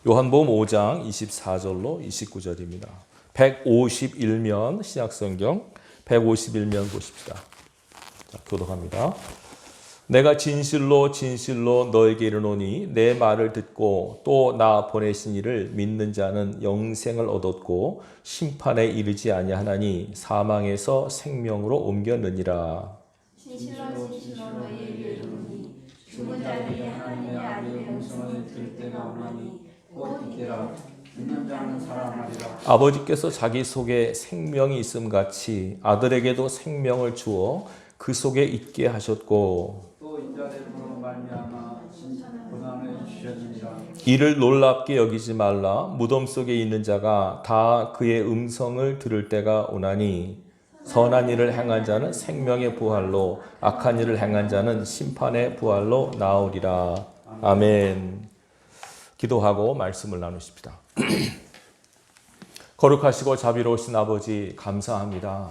요한복음 5장 24절로 29절입니다. 151면 신약성경 151면 보십시다. 자, 교독합니다. 내가 진실로 진실로 너에게 이르노니 내 말을 듣고 또 나 보내신 이를 믿는 자는 영생을 얻었고 심판에 이르지 아니하나니 사망에서 생명으로 옮겼느니라. 진실로 진실로 너희에게 이르노니 죽은 자들이 하나님의 아들의 음성을 들을 때가 오나니 곧 이때라. 듣는 자는 살아나리라. 아버지께서 자기 속에 생명이 있음 같이 아들에게도 생명을 주어 그 속에 있게 하셨고 또 인자됨으로 말미암아 고난을 주셨느니라. 이를 놀랍게 여기지 말라. 무덤 속에 있는 자가 다 그의 음성을 들을 때가 오나니 선한 일을 행한 자는 생명의 부활로 악한 일을 행한 자는 심판의 부활로 나오리라. 아멘. 기도하고 말씀을 나누십시다. 거룩하시고 자비로우신 아버지 감사합니다.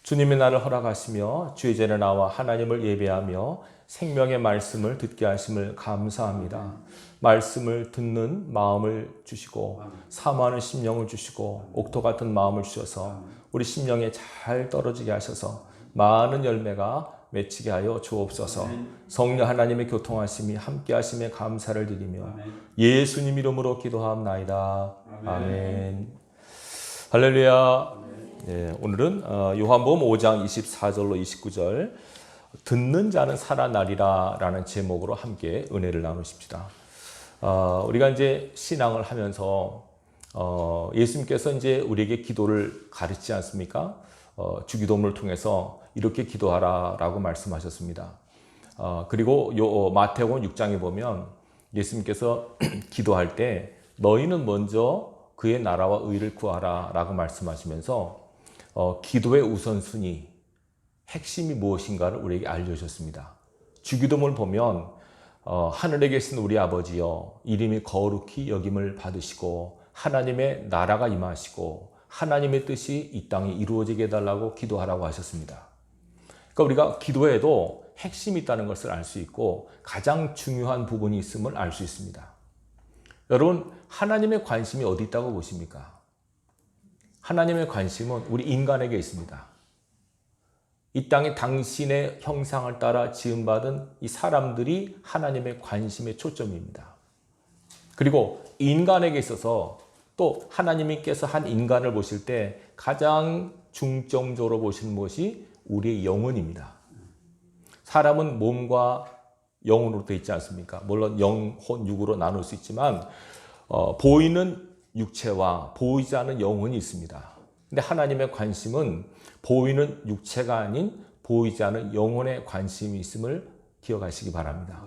주님의 날을 허락하시며 주의 전에 나와 하나님을 예배하며 생명의 말씀을 듣게 하심을 감사합니다. 말씀을 듣는 마음을 주시고 사모하는 심령을 주시고 옥토 같은 마음을 주셔서 우리 심령에 잘 떨어지게 하셔서 많은 열매가 맺히게 하여 주옵소서. 성령 하나님의 교통하심이 함께 하심에 감사를 드리며 예수님 이름으로 기도하옵나이다. 아멘. 할렐루야. 네, 오늘은 요한복음 5장 24절로 29절 듣는 자는 살아나리라 라는 제목으로 함께 은혜를 나누십시다. 우리가 이제 신앙을 하면서 예수님께서 이제 우리에게 기도를 가르치지 않습니까? 주기도문을 통해서 이렇게 기도하라 라고 말씀하셨습니다. 그리고 요 마태복음 6장에 보면 예수님께서 기도할 때 너희는 먼저 그의 나라와 의를 구하라 라고 말씀하시면서 기도의 우선순위, 핵심이 무엇인가를 우리에게 알려주셨습니다. 주기도문을 보면 하늘에 계신 우리 아버지여 이름이 거룩히 여김을 받으시고 하나님의 나라가 임하시고 하나님의 뜻이 이 땅에 이루어지게 해달라고 기도하라고 하셨습니다. 그러니까 우리가 기도에도 핵심이 있다는 것을 알 수 있고 가장 중요한 부분이 있음을 알 수 있습니다. 여러분, 하나님의 관심이 어디 있다고 보십니까? 하나님의 관심은 우리 인간에게 있습니다. 이 땅에 당신의 형상을 따라 지음받은 이 사람들이 하나님의 관심의 초점입니다. 그리고 인간에게 있어서 또 하나님께서 한 인간을 보실 때 가장 중점적으로 보시는 것이 우리의 영혼입니다. 사람은 몸과 영혼으로 되어 있지 않습니까? 물론 영, 혼, 육으로 나눌 수 있지만 보이는 육체와 보이지 않는 영혼이 있습니다. 근데 하나님의 관심은 보이는 육체가 아닌 보이지 않는 영혼에 관심이 있음을 기억하시기 바랍니다.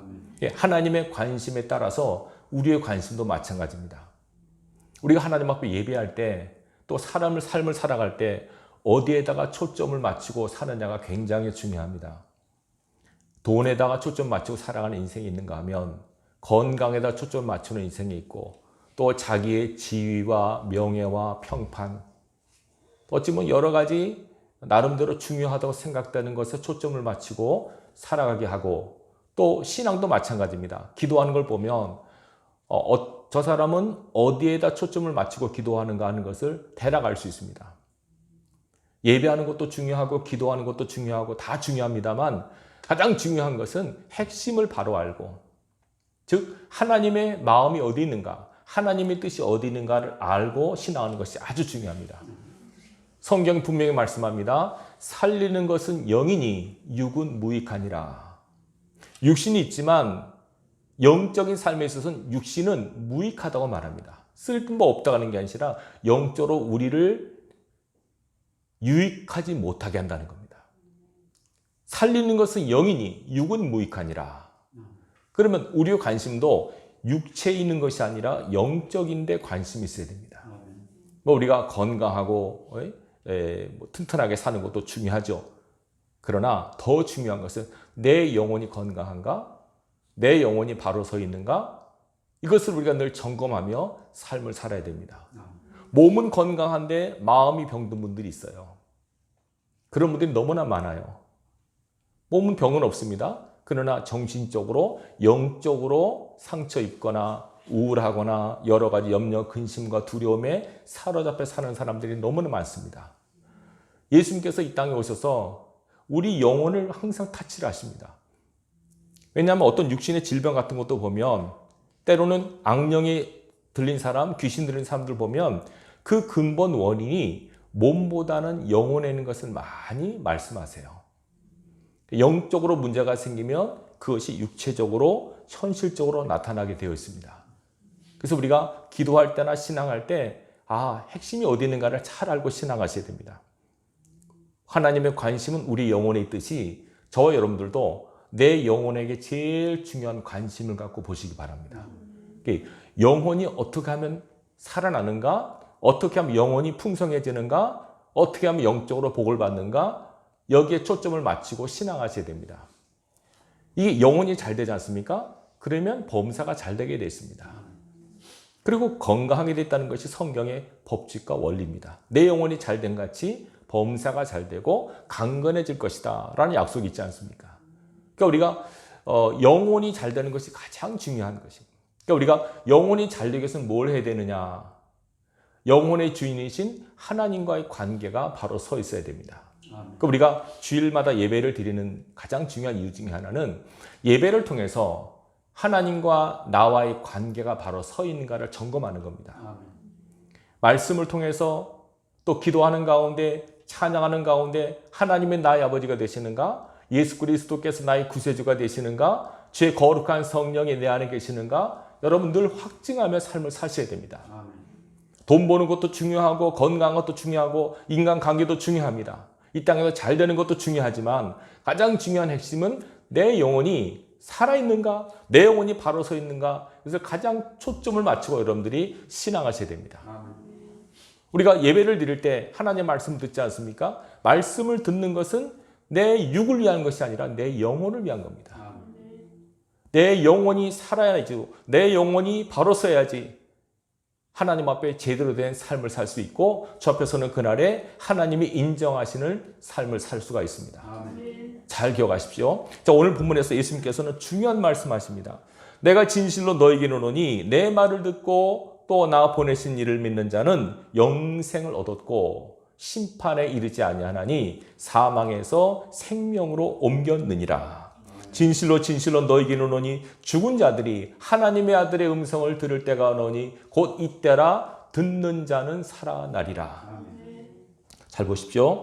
하나님의 관심에 따라서 우리의 관심도 마찬가지입니다. 우리가 하나님 앞에 예배할 때 또 삶을 살아갈 때 어디에다가 초점을 맞추고 사느냐가 굉장히 중요합니다. 돈에다가 초점 맞추고 살아가는 인생이 있는가 하면 건강에다 초점 맞추는 인생이 있고 또 자기의 지위와 명예와 평판 어찌 보면 여러 가지 나름대로 중요하다고 생각되는 것에 초점을 맞추고 살아가게 하고 또 신앙도 마찬가지입니다. 기도하는 걸 보면 저 사람은 어디에다 초점을 맞추고 기도하는가 하는 것을 대략 알 수 있습니다. 예배하는 것도 중요하고 기도하는 것도 중요하고 다 중요합니다만 가장 중요한 것은 핵심을 바로 알고 즉 하나님의 마음이 어디 있는가 하나님의 뜻이 어디 있는가를 알고 신앙하는 것이 아주 중요합니다. 성경이 분명히 말씀합니다. 살리는 것은 영이니 육은 무익하니라. 육신이 있지만 영적인 삶에 있어서는 육신은 무익하다고 말합니다. 쓸모 없다고 하는 게 아니라 영적으로 우리를 유익하지 못하게 한다는 겁니다. 살리는 것은 영이니 육은 무익하니라. 그러면 우리의 관심도 육체에 있는 것이 아니라 영적인 데 관심이 있어야 됩니다. 우리가 건강하고 튼튼하게 사는 것도 중요하죠. 그러나 더 중요한 것은 내 영혼이 건강한가? 내 영혼이 바로 서 있는가? 이것을 우리가 늘 점검하며 삶을 살아야 됩니다. 몸은 건강한데 마음이 병든 분들이 있어요. 그런 분들이 너무나 많아요. 몸은 병은 없습니다. 그러나 정신적으로 영적으로 상처 입거나 우울하거나 여러 가지 염려, 근심과 두려움에 사로잡혀 사는 사람들이 너무나 많습니다. 예수님께서 이 땅에 오셔서 우리 영혼을 항상 타치를 하십니다. 왜냐하면 어떤 육신의 질병 같은 것도 보면 때로는 악령이 들린 사람, 귀신 들린 사람들 보면 그 근본 원인이 몸보다는 영혼에 있는 것을 많이 말씀하세요. 영적으로 문제가 생기면 그것이 육체적으로 현실적으로 나타나게 되어 있습니다. 그래서 우리가 기도할 때나 신앙할 때 핵심이 어디 있는가를 잘 알고 신앙하셔야 됩니다. 하나님의 관심은 우리 영혼에 있듯이 저와 여러분들도 내 영혼에게 제일 중요한 관심을 갖고 보시기 바랍니다. 영혼이 어떻게 하면 살아나는가? 어떻게 하면 영혼이 풍성해지는가? 어떻게 하면 영적으로 복을 받는가? 여기에 초점을 맞추고 신앙하셔야 됩니다. 이게 영혼이 잘 되지 않습니까? 그러면 범사가 잘 되게 되어 있습니다. 그리고 건강하게 됐다는 것이 성경의 법칙과 원리입니다. 내 영혼이 잘 된 같이 범사가 잘 되고 강건해질 것이다 라는 약속이 있지 않습니까? 그러니까 우리가 영혼이 잘 되는 것이 가장 중요한 것입니다. 그러니까 우리가 영혼이 잘 되기 위해서는 뭘 해야 되느냐? 영혼의 주인이신 하나님과의 관계가 바로 서 있어야 됩니다. 그러니까 우리가 주일마다 예배를 드리는 가장 중요한 이유 중에 하나는 예배를 통해서 하나님과 나와의 관계가 바로 서 있는가를 점검하는 겁니다. 말씀을 통해서 또 기도하는 가운데 찬양하는 가운데 하나님의 나의 아버지가 되시는가? 예수 그리스도께서 나의 구세주가 되시는가? 죄 거룩한 성령이 내 안에 계시는가? 여러분 늘 확증하며 삶을 사셔야 됩니다. 돈 버는 것도 중요하고 건강한 것도 중요하고 인간관계도 중요합니다. 이 땅에서 잘 되는 것도 중요하지만 가장 중요한 핵심은 내 영혼이 살아있는가? 내 영혼이 바로 서 있는가? 그래서 가장 초점을 맞추고 여러분들이 신앙하셔야 됩니다. 우리가 예배를 드릴 때 하나님의 말씀을 듣지 않습니까? 말씀을 듣는 것은 내 육을 위한 것이 아니라 내 영혼을 위한 겁니다. 내 영혼이 살아야지, 내 영혼이 바로 서야지 하나님 앞에 제대로 된 삶을 살 수 있고 저 앞에서는 그날에 하나님이 인정하시는 삶을 살 수가 있습니다. 잘 기억하십시오. 자, 오늘 본문에서 예수님께서는 중요한 말씀하십니다. 내가 진실로 너에게 이르노니 내 말을 듣고 또 나 보내신 이를 믿는 자는 영생을 얻었고 심판에 이르지 아니하나니 사망에서 생명으로 옮겼느니라. 진실로 진실로 너에게 이르노니 죽은 자들이 하나님의 아들의 음성을 들을 때가 오노니 곧 이때라 듣는 자는 살아나리라. 잘 보십시오.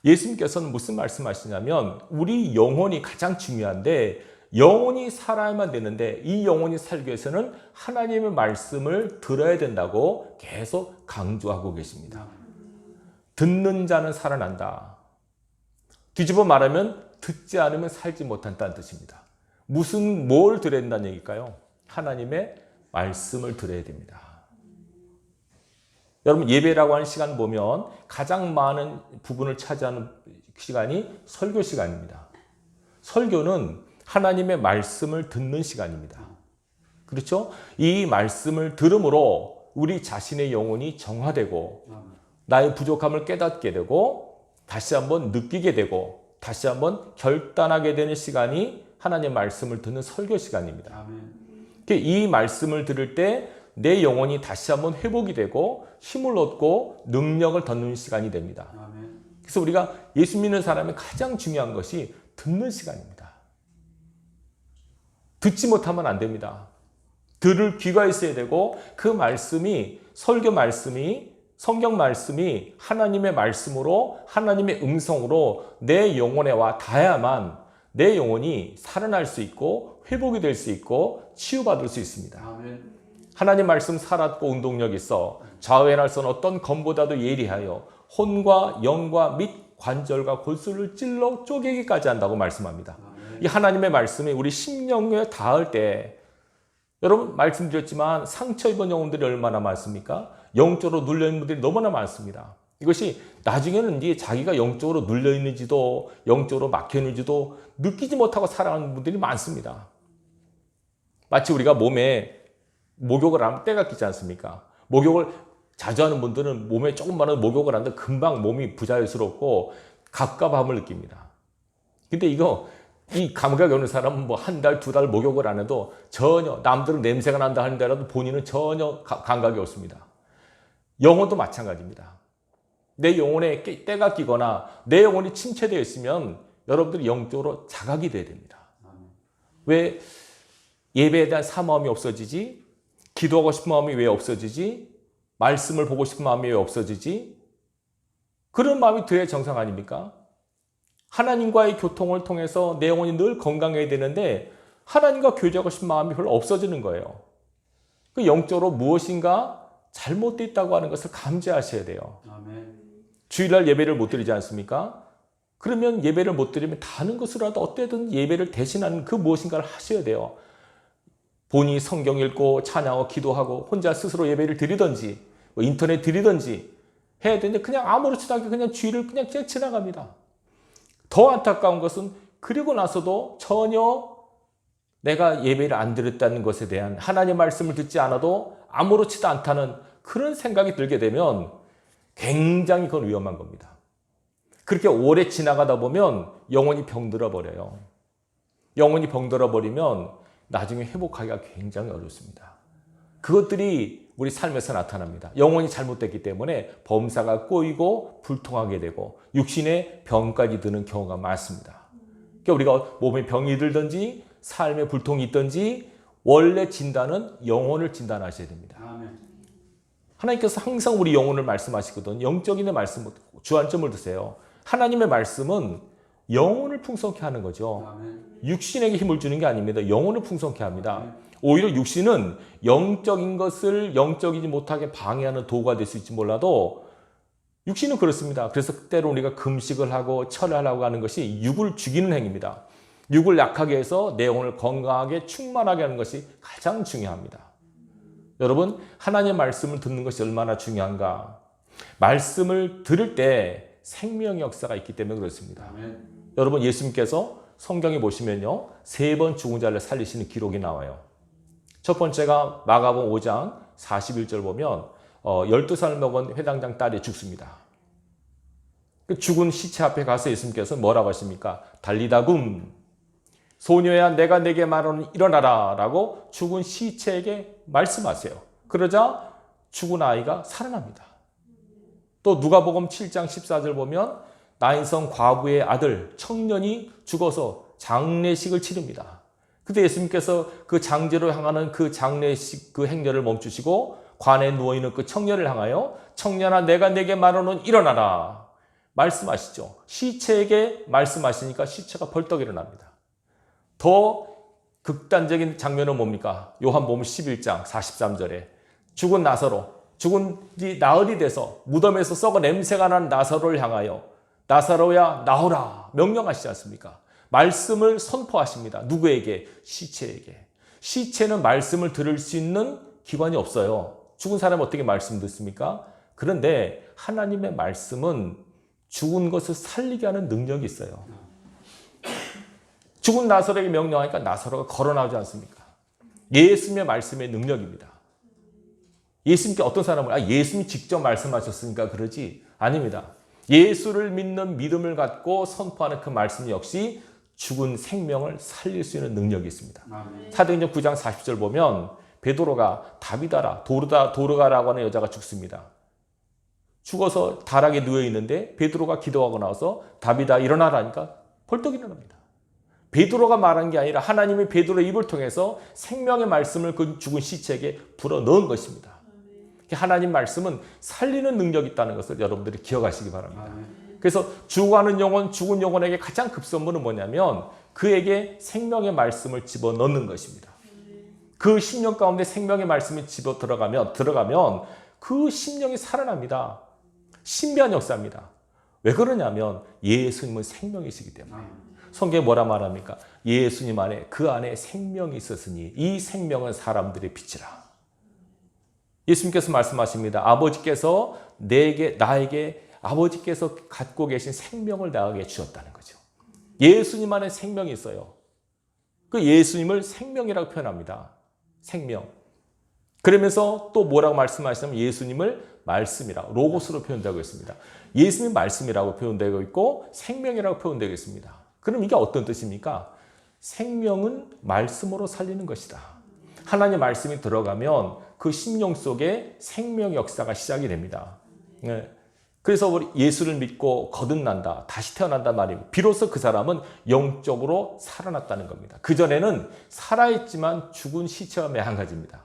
예수님께서는 무슨 말씀하시냐면 우리 영혼이 가장 중요한데 영혼이 살아야만 되는데 이 영혼이 살기 위해서는 하나님의 말씀을 들어야 된다고 계속 강조하고 계십니다. 듣는 자는 살아난다. 뒤집어 말하면 듣지 않으면 살지 못한다는 뜻입니다. 뭘 들어야 된다는 얘기일까요? 하나님의 말씀을 들어야 됩니다. 여러분 예배라고 하는 시간 보면 가장 많은 부분을 차지하는 시간이 설교 시간입니다. 설교는 하나님의 말씀을 듣는 시간입니다. 그렇죠? 이 말씀을 들음으로 우리 자신의 영혼이 정화되고 나의 부족함을 깨닫게 되고 다시 한번 느끼게 되고 다시 한번 결단하게 되는 시간이 하나님의 말씀을 듣는 설교 시간입니다. 이 말씀을 들을 때 내 영혼이 다시 한번 회복이 되고 힘을 얻고 능력을 덧는 시간이 됩니다. 그래서 우리가 예수 믿는 사람의 가장 중요한 것이 듣는 시간입니다. 듣지 못하면 안 됩니다. 들을 귀가 있어야 되고 그 말씀이 설교 말씀이 성경 말씀이 하나님의 말씀으로 하나님의 음성으로 내 영혼에 와 닿아야만 내 영혼이 살아날 수 있고 회복이 될 수 있고 치유받을 수 있습니다. 하나님 말씀 살았고 운동력 있어 좌우의 선 어떤 검보다도 예리하여 혼과 영과 및 관절과 골수를 찔러 쪼개기까지 한다고 말씀합니다. 이 하나님의 말씀이 우리 심령에 닿을 때 여러분 말씀드렸지만 상처 입은 영혼들이 얼마나 많습니까? 영적으로 눌려있는 분들이 너무나 많습니다. 이것이 나중에는 이제 자기가 영적으로 눌려있는지도 영적으로 막혀있는지도 느끼지 못하고 살아가는 분들이 많습니다. 마치 우리가 몸에 목욕을 하면 때가 끼지 않습니까? 목욕을 자주 하는 분들은 몸에 조금만 목욕을 하는데 금방 몸이 부자연스럽고 갑갑함을 느낍니다. 근데 이거 이 감각이 오는 사람은 뭐 한 달, 두 달 목욕을 안 해도 전혀 남들은 냄새가 난다 하는데라도 본인은 전혀 감각이 없습니다. 영혼도 마찬가지입니다. 내 영혼에 때가 끼거나 내 영혼이 침체되어 있으면 여러분들이 영적으로 자각이 돼야 됩니다. 왜 예배에 대한 사모함이 없어지지? 기도하고 싶은 마음이 왜 없어지지? 말씀을 보고 싶은 마음이 왜 없어지지? 그런 마음이 드려야 정상 아닙니까? 하나님과의 교통을 통해서 내 영혼이 늘 건강해야 되는데 하나님과 교제하고 싶은 마음이 별로 없어지는 거예요. 그 영적으로 무엇인가 잘못되어 있다고 하는 것을 감지하셔야 돼요. 아멘. 주일날 예배를 못 드리지 않습니까? 그러면 예배를 못 드리면 다른 것으로라도 어때든 예배를 대신하는 그 무엇인가를 하셔야 돼요. 본인이 성경 읽고 찬양하고 기도하고 혼자 스스로 예배를 드리든지 뭐 인터넷 드리든지 해야 되는데 그냥 아무렇지도 않게 그냥 주일을 그냥 지나갑니다. 더 안타까운 것은 그리고 나서도 전혀 내가 예배를 안 드렸다는 것에 대한 하나님의 말씀을 듣지 않아도 아무렇지도 않다는 그런 생각이 들게 되면 굉장히 그건 위험한 겁니다. 그렇게 오래 지나가다 보면 영혼이 병들어 버려요. 영혼이 병들어 버리면 나중에 회복하기가 굉장히 어렵습니다. 그것들이 우리 삶에서 나타납니다. 영혼이 잘못됐기 때문에 범사가 꼬이고 불통하게 되고 육신의 병까지 드는 경우가 많습니다. 그러니까 우리가 몸에 병이 들든지 삶에 불통이 있든지 원래 진단은 영혼을 진단하셔야 됩니다. 아멘. 하나님께서 항상 우리 영혼을 말씀하시거든. 영적인 말씀 주안점을 드세요. 하나님의 말씀은 영혼을 풍성케 하는 거죠. 아멘. 육신에게 힘을 주는 게 아닙니다. 영혼을 풍성케 합니다. 오히려 육신은 영적인 것을 영적이지 못하게 방해하는 도구가 될 수 있지 몰라도 육신은 그렇습니다. 그래서 때로 우리가 금식을 하고 철회하려고 하는 것이 육을 죽이는 행위입니다. 육을 약하게 해서 내 영혼을 건강하게 충만하게 하는 것이 가장 중요합니다. 여러분, 하나님의 말씀을 듣는 것이 얼마나 중요한가. 말씀을 들을 때 생명의 역사가 있기 때문에 그렇습니다. 아멘. 여러분, 예수님께서 성경에 보시면요, 3번 죽은 자를 살리시는 기록이 나와요. 첫 번째가 마가복음 5장 41절 보면 12살 먹은 회당장 딸이 죽습니다. 그 죽은 시체 앞에 가서 예수님께서 뭐라고 하십니까? 달리다굼, 소녀야 내가 내게 말하노니 일어나라 라고 죽은 시체에게 말씀하세요. 그러자 죽은 아이가 살아납니다. 또 누가복음 7장 14절 보면 나인성 과부의 아들 청년이 죽어서 장례식을 치릅니다. 그때 예수님께서 그 장제로 향하는 그 장례식 그 행렬을 멈추시고 관에 누워있는 그 청년을 향하여 청년아 내가 내게 말하노니 일어나라 말씀하시죠. 시체에게 말씀하시니까 시체가 벌떡 일어납니다. 더 극단적인 장면은 뭡니까? 요한복음 11장 43절에 죽은 나사로, 죽은 뒤 나흘이 돼서 무덤에서 썩어 냄새가 난 나사로를 향하여 나사로야 나오라 명령하시지 않습니까? 말씀을 선포하십니다. 누구에게? 시체에게. 시체는 말씀을 들을 수 있는 기관이 없어요. 죽은 사람은 어떻게 말씀 듣습니까? 그런데 하나님의 말씀은 죽은 것을 살리게 하는 능력이 있어요. 죽은 나사로에게 명령하니까 나사로가 걸어 나오지 않습니까? 예수님의 말씀의 능력입니다. 예수님께 어떤 사람을 예수님이 직접 말씀하셨으니까 그러지? 아닙니다. 예수를 믿는 믿음을 갖고 선포하는 그 말씀 역시 죽은 생명을 살릴 수 있는 능력이 있습니다. 사도행전 9장 40절 보면 베드로가 다비다라 도르가라고 하는 여자가 죽습니다. 죽어서 다락에 누워 있는데 베드로가 기도하고 나와서 다비다 일어나라니까 벌떡 일어납니다. 베드로가 말한 게 아니라 하나님이 베드로의 입을 통해서 생명의 말씀을 그 죽은 시체에게 불어넣은 것입니다. 하나님 말씀은 살리는 능력이 있다는 것을 여러분들이 기억하시기 바랍니다. 그래서 죽어가는 영혼, 죽은 영혼에게 가장 급선무는 뭐냐면 그에게 생명의 말씀을 집어넣는 것입니다. 그 심령 가운데 생명의 말씀이 집어 들어가면 그 심령이 살아납니다. 신비한 역사입니다. 왜 그러냐면 예수님은 생명이시기 때문에. 성경에 뭐라 말합니까? 예수님 안에 그 안에 생명이 있었으니 이 생명은 사람들의 빛이라. 예수님께서 말씀하십니다. 아버지께서 나에게 아버지께서 갖고 계신 생명을 나에게 주셨다는 거죠. 예수님 안에 생명이 있어요. 그 예수님을 생명이라고 표현합니다. 생명. 그러면서 또 뭐라고 말씀하시냐면 예수님을 말씀이라고 로고스로 표현되고 있습니다. 예수님 말씀이라고 표현되고 있고 생명이라고 표현되고 있습니다. 그럼 이게 어떤 뜻입니까? 생명은 말씀으로 살리는 것이다. 하나님의 말씀이 들어가면 그 심령 속에 생명 역사가 시작이 됩니다. 네. 그래서 우리 예수를 믿고 거듭난다, 다시 태어난단 말입니다. 비로소 그 사람은 영적으로 살아났다는 겁니다. 그전에는 살아있지만 죽은 시체와 매한가지입니다.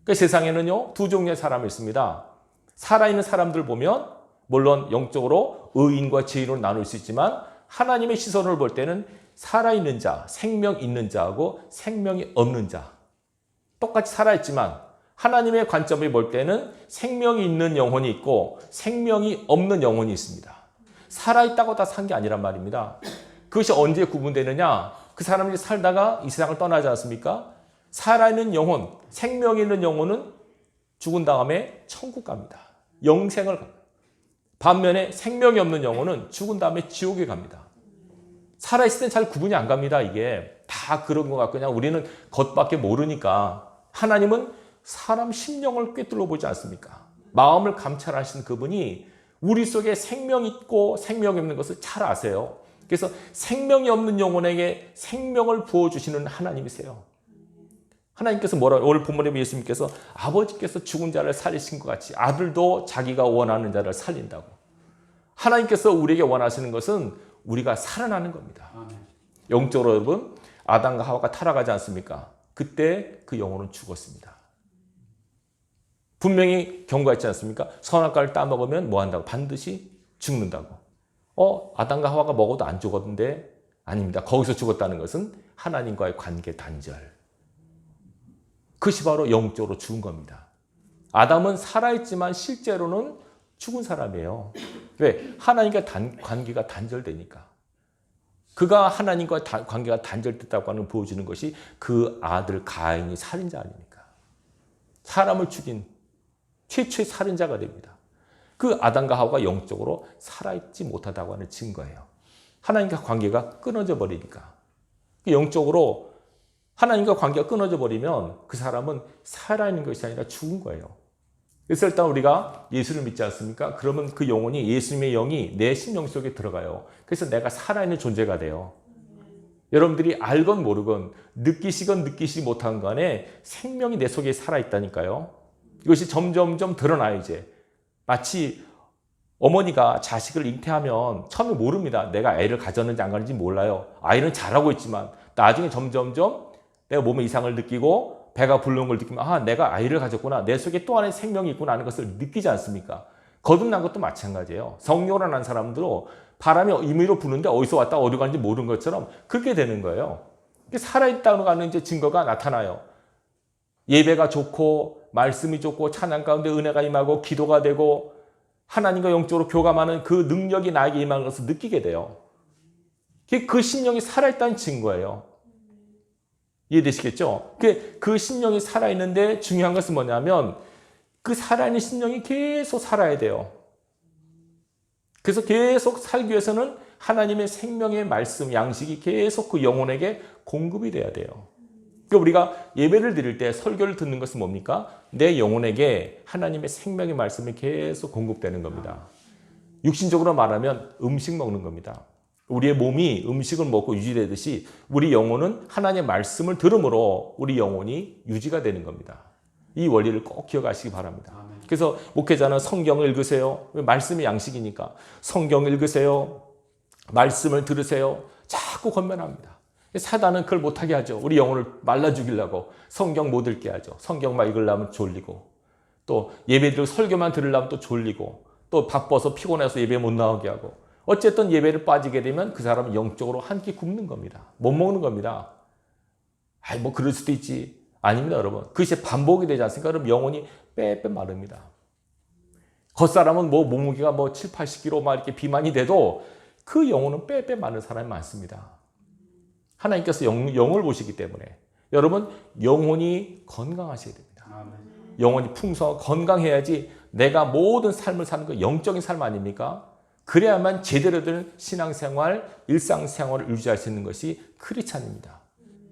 그 세상에는요, 두 종류의 사람이 있습니다. 살아있는 사람들 보면 물론 영적으로 의인과 죄인으로 나눌 수 있지만 하나님의 시선을 볼 때는 살아있는 자, 생명 있는 자하고 생명이 없는 자, 똑같이 살아있지만 하나님의 관점을 볼 때는 생명이 있는 영혼이 있고 생명이 없는 영혼이 있습니다. 살아있다고 다 산 게 아니란 말입니다. 그것이 언제 구분되느냐? 그 사람들이 살다가 이 세상을 떠나지 않습니까? 살아있는 영혼, 생명이 있는 영혼은 죽은 다음에 천국 갑니다. 영생을 갑니다. 반면에 생명이 없는 영혼은 죽은 다음에 지옥에 갑니다. 살아있을 땐 잘 구분이 안 갑니다. 이게 다 그런 것 같고 그냥 우리는 겉밖에 모르니까. 하나님은 사람 심령을 꿰뚫어 보지 않습니까? 마음을 감찰하시는 그분이 우리 속에 생명이 있고 생명이 없는 것을 잘 아세요. 그래서 생명이 없는 영혼에게 생명을 부어주시는 하나님이세요. 하나님께서 오늘 본문에 예수님께서 아버지께서 죽은 자를 살리신 것 같이 아들도 자기가 원하는 자를 살린다고. 하나님께서 우리에게 원하시는 것은 우리가 살아나는 겁니다. 영적으로 여러분, 아담과 하와가 타락하지 않습니까? 그때 그 영혼은 죽었습니다. 분명히 경고했지 않습니까? 선악과를 따먹으면 뭐 한다고? 반드시 죽는다고. 아담과 하와가 먹어도 안 죽었는데 아닙니다. 거기서 죽었다는 것은 하나님과의 관계 단절. 그것이 바로 영적으로 죽은 겁니다. 아담은 살아있지만 실제로는 죽은 사람이에요. 왜? 하나님과 관계가 단절되니까. 그가 하나님과 관계가 단절됐다고 하는 보여주는 것이 그 아들 가인이 살인자 아닙니까? 사람을 죽인 최초의 살인자가 됩니다. 그 아담과 하와가 영적으로 살아있지 못하다고 하는 증거예요. 하나님과 관계가 끊어져 버리니까. 영적으로 하나님과 관계가 끊어져 버리면 그 사람은 살아있는 것이 아니라 죽은 거예요. 그래서 일단 우리가 예수를 믿지 않습니까? 그러면 그 영혼이 예수님의 영이 내 심령 속에 들어가요. 그래서 내가 살아있는 존재가 돼요. 여러분들이 알건 모르건 느끼시건 느끼시지 못한 간에 생명이 내 속에 살아있다니까요. 이것이 점점점 드러나요. 이제 마치 어머니가 자식을 잉태하면 처음에 모릅니다. 내가 애를 가졌는지 안 가졌는지 몰라요. 아이는 잘하고 있지만 나중에 점점점 내가 몸에 이상을 느끼고 배가 부르는 걸 느끼면 내가 아이를 가졌구나. 내 속에 또 하나의 생명이 있구나 하는 것을 느끼지 않습니까? 거듭난 것도 마찬가지예요. 성령으로 난 사람들도 바람이 임의로 부는데 어디서 왔다 어디 가는지 모르는 것처럼 그렇게 되는 거예요. 살아있다고 하는 이제 증거가 나타나요. 예배가 좋고 말씀이 좋고 찬양 가운데 은혜가 임하고 기도가 되고 하나님과 영적으로 교감하는 그 능력이 나에게 임하는 것을 느끼게 돼요. 그 심령이 살아있다는 증거예요. 이해되시겠죠? 그 심령이 살아있는데 중요한 것은 뭐냐면 그 살아있는 심령이 계속 살아야 돼요. 그래서 계속 살기 위해서는 하나님의 생명의 말씀, 양식이 계속 그 영혼에게 공급이 돼야 돼요. 그러니까 우리가 예배를 드릴 때 설교를 듣는 것은 뭡니까? 내 영혼에게 하나님의 생명의 말씀이 계속 공급되는 겁니다. 육신적으로 말하면 음식 먹는 겁니다. 우리의 몸이 음식을 먹고 유지되듯이 우리 영혼은 하나님의 말씀을 들음으로 우리 영혼이 유지가 되는 겁니다. 이 원리를 꼭 기억하시기 바랍니다. 그래서 목회자는 성경을 읽으세요. 말씀이 양식이니까. 성경 읽으세요. 말씀을 들으세요. 자꾸 권면합니다. 사단은 그걸 못하게 하죠. 우리 영혼을 말라 죽이려고 성경 못 읽게 하죠. 성경만 읽으려면 졸리고 또 예배드리고 설교만 들으려면 또 졸리고 또 바빠서 피곤해서 예배 못 나오게 하고 어쨌든 예배를 빠지게 되면 그 사람은 영적으로 한 끼 굶는 겁니다. 못 먹는 겁니다. 뭐 그럴 수도 있지. 아닙니다, 여러분. 그것이 반복이 되지 않습니까? 그럼 영혼이 빼빼 마릅니다. 겉사람은 몸무게가 7, 80kg 막 이렇게 비만이 돼도 그 영혼은 빼빼 마른 사람이 많습니다. 하나님께서 영을 보시기 때문에 여러분 영혼이 건강하셔야 됩니다. 영혼이 풍성하고 건강해야지 내가 모든 삶을 사는 거 영적인 삶 아닙니까? 그래야만 제대로 된 신앙생활, 일상생활을 유지할 수 있는 것이 크리스찬입니다.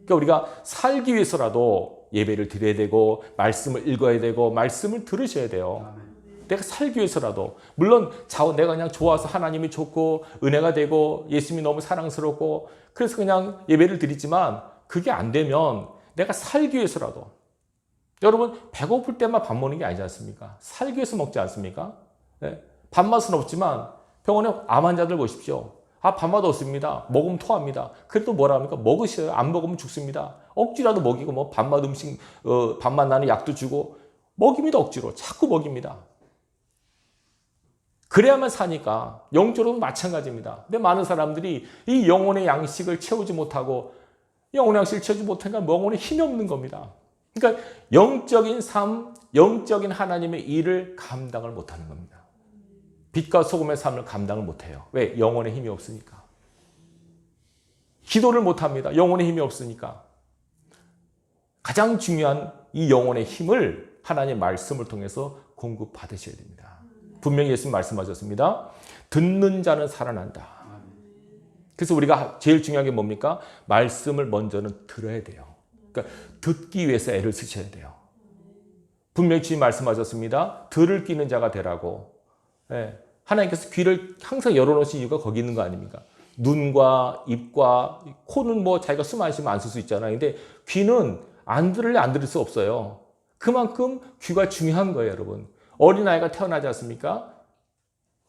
그러니까 우리가 살기 위해서라도 예배를 드려야 되고 말씀을 읽어야 되고 말씀을 들으셔야 돼요. 내가 살기 위해서라도, 물론 내가 그냥 좋아서 하나님이 좋고 은혜가 되고 예수님이 너무 사랑스럽고 그래서 그냥 예배를 드리지만 그게 안 되면 내가 살기 위해서라도, 여러분 배고플 때만 밥 먹는 게 아니지 않습니까? 살기 위해서 먹지 않습니까? 네. 밥맛은 없지만 병원에 암 환자들 보십시오. 밥맛 없습니다. 먹으면 토합니다. 그래도 뭐라 합니까? 먹으셔요. 안 먹으면 죽습니다. 억지라도 먹이고 뭐 밥맛 음식, 밥맛 나는 약도 주고 먹입니다. 억지로. 자꾸 먹입니다. 그래야만 사니까. 영적으로도 마찬가지입니다. 근데 많은 사람들이 이 영혼의 양식을 채우지 못하고, 영혼의 양식을 채우지 못하니까 영혼에 힘이 없는 겁니다. 그러니까 영적인 삶, 영적인 하나님의 일을 감당을 못하는 겁니다. 빛과 소금의 삶을 감당을 못해요. 왜? 영혼에 힘이 없으니까. 기도를 못합니다. 영혼에 힘이 없으니까. 가장 중요한 이 영혼의 힘을 하나님의 말씀을 통해서 공급받으셔야 됩니다. 분명히 예수님 말씀하셨습니다. 듣는 자는 살아난다. 그래서 우리가 제일 중요한 게 뭡니까? 말씀을 먼저는 들어야 돼요. 그러니까 듣기 위해서 애를 쓰셔야 돼요. 분명히 주님 말씀하셨습니다. 들을 끼는 자가 되라고. 예. 하나님께서 귀를 항상 열어놓으신 이유가 거기 있는 거 아닙니까? 눈과 입과 코는 뭐 자기가 숨 안 쉬면 안 쓸 수 있잖아요. 근데 귀는 안 들을래 안 들을 수 없어요. 그만큼 귀가 중요한 거예요, 여러분. 어린아이가 태어나지 않습니까?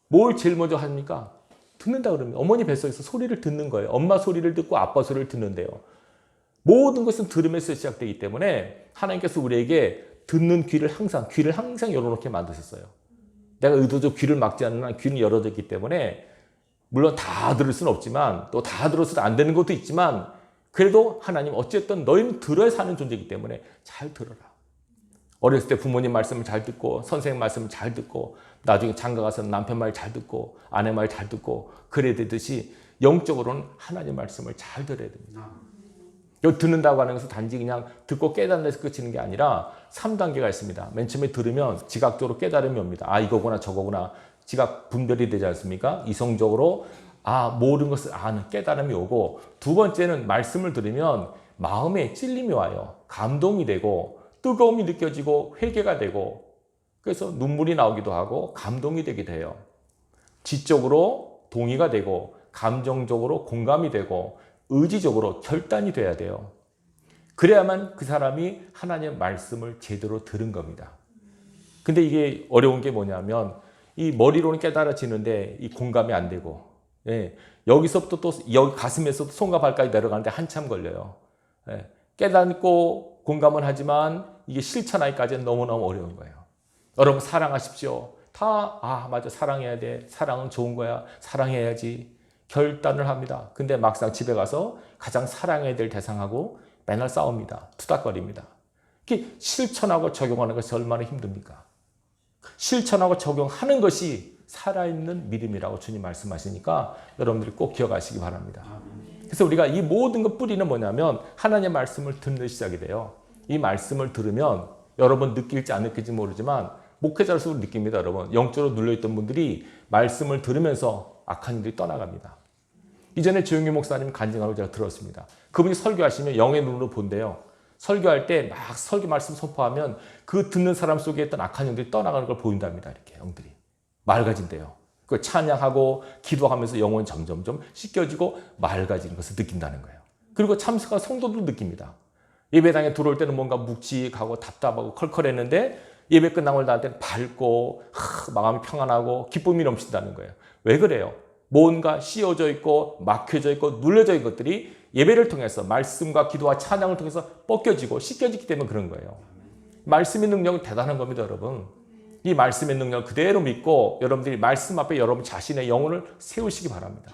뭘 제일 먼저 합니까? 듣는다 그러면 어머니 뱃속에서 소리를 듣는 거예요. 엄마 소리를 듣고 아빠 소리를 듣는데요. 모든 것은 들음에서 시작되기 때문에 하나님께서 우리에게 듣는 귀를 항상 열어놓게 만드셨어요. 내가 의도적으로 귀를 막지 않는 한 귀는 열어져 있기 때문에 물론 다 들을 수는 없지만 또 다 들어서도 안 되는 것도 있지만 그래도 하나님 어쨌든 너희는 들어야 사는 존재이기 때문에 잘 들어라. 어렸을 때 부모님 말씀을 잘 듣고 선생님 말씀을 잘 듣고 나중에 장가 가서 남편 말 잘 듣고 아내 말 잘 듣고 그래야 되듯이 영적으로는 하나님 말씀을 잘 들어야 됩니다. 여기 듣는다고 하는 것은 단지 그냥 듣고 깨닫는데서 그치는 게 아니라 3단계가 있습니다. 맨 처음에 들으면 지각적으로 깨달음이 옵니다. 이거구나 저거구나. 지각 분별이 되지 않습니까? 이성적으로 모든 것을 아는 깨달음이 오고, 두 번째는 말씀을 들으면 마음에 찔림이 와요. 감동이 되고 뜨거움이 느껴지고 회개가 되고 그래서 눈물이 나오기도 하고 감동이 되기도 해요. 지적으로 동의가 되고 감정적으로 공감이 되고 의지적으로 결단이 돼야 돼요. 그래야만 그 사람이 하나님의 말씀을 제대로 들은 겁니다. 근데 이게 어려운 게 뭐냐면 이 머리로는 깨달아지는데 이 공감이 안 되고, 여기서부터 또 여기 가슴에서도 손과 발까지 내려가는데 한참 걸려요. 깨닫고 공감은 하지만 이게 실천하기까지는 너무너무 어려운 거예요. 여러분 사랑하십시오. 맞아, 사랑해야 돼. 사랑은 좋은 거야. 사랑해야지. 결단을 합니다. 근데 막상 집에 가서 가장 사랑해야 될 대상하고 맨날 싸웁니다. 투닥거립니다. 이게 실천하고 적용하는 것이 얼마나 힘듭니까? 실천하고 적용하는 것이 살아있는 믿음이라고 주님 말씀하시니까 여러분들이 꼭 기억하시기 바랍니다. 그래서 우리가 이 모든 것 뿌리는 뭐냐면 하나님의 말씀을 듣는 시작이 돼요. 이 말씀을 들으면 여러분 느낄지 안 느낄지 모르지만 목회자로서 느낍니다. 여러분 영적으로 눌려있던 분들이 말씀을 들으면서 악한 일들이 떠나갑니다. 이전에 조용기 목사님 간증하고 제가 들었습니다. 그분이 설교하시면 영의 눈으로 본대요. 설교할 때 막 설교 말씀 선포하면 그 듣는 사람 속에 있던 악한 영들이 떠나가는 걸 보인답니다. 이렇게 영들이 맑아진대요. 그 찬양하고 기도하면서 영혼이 점점점 씻겨지고 맑아지는 것을 느낀다는 거예요. 그리고 참석한 성도도 느낍니다. 예배당에 들어올 때는 뭔가 묵직하고 답답하고 컬컬했는데 예배 끝나고 나한테는 밝고 마음이 평안하고 기쁨이 넘친다는 거예요. 왜 그래요? 뭔가 씌워져 있고 막혀져 있고 눌려져 있는 것들이 예배를 통해서 말씀과 기도와 찬양을 통해서 벗겨지고 씻겨지기 때문에 그런 거예요. 말씀의 능력은 대단한 겁니다, 여러분. 이 말씀의 능력을 그대로 믿고 여러분들이 말씀 앞에 여러분 자신의 영혼을 세우시기 바랍니다.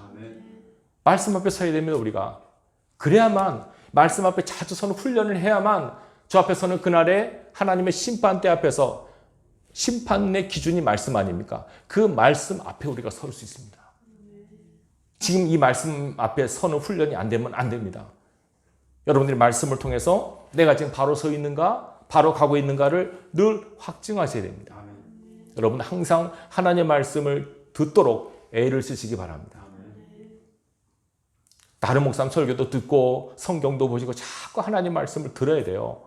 말씀 앞에 서야 됩니다, 우리가. 그래야만 말씀 앞에 자주 서는 훈련을 해야만 저 앞에서는 그날에 하나님의 심판대 앞에서 심판의 기준이 말씀 아닙니까? 그 말씀 앞에 우리가 설 수 있습니다. 지금 이 말씀 앞에 서는 훈련이 안 되면 안 됩니다. 여러분들이 말씀을 통해서 내가 지금 바로 서 있는가, 바로 가고 있는가를 늘 확증하셔야 됩니다. 여러분 항상 하나님의 말씀을 듣도록 애를 쓰시기 바랍니다. 다른 목사님 설교도 듣고 성경도 보시고 자꾸 하나님 말씀을 들어야 돼요.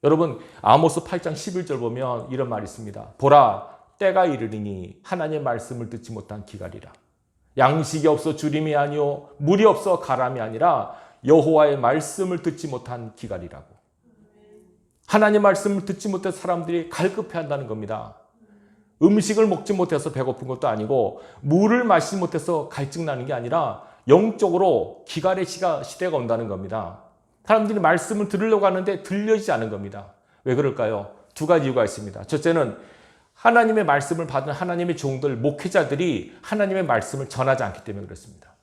여러분 아모스 8장 11절 보면 이런 말이 있습니다. 보라 때가 이르리니 하나님의 말씀을 듣지 못한 기갈이라. 양식이 없어 주림이 아니요 물이 없어 가람이 아니라 여호와의 말씀을 듣지 못한 기갈이라고. 하나님의 말씀을 듣지 못해서 사람들이 갈급해한다는 겁니다. 음식을 먹지 못해서 배고픈 것도 아니고 물을 마시지 못해서 갈증 나는 게 아니라 영적으로 기갈의 시대가 온다는 겁니다. 사람들이 말씀을 들으려고 하는데 들려지지 않은 겁니다. 왜 그럴까요? 두 가지 이유가 있습니다. 첫째는 하나님의 말씀을 받은 하나님의 종들, 목회자들이 하나님의 말씀을 전하지 않기 때문에 그렇습니다.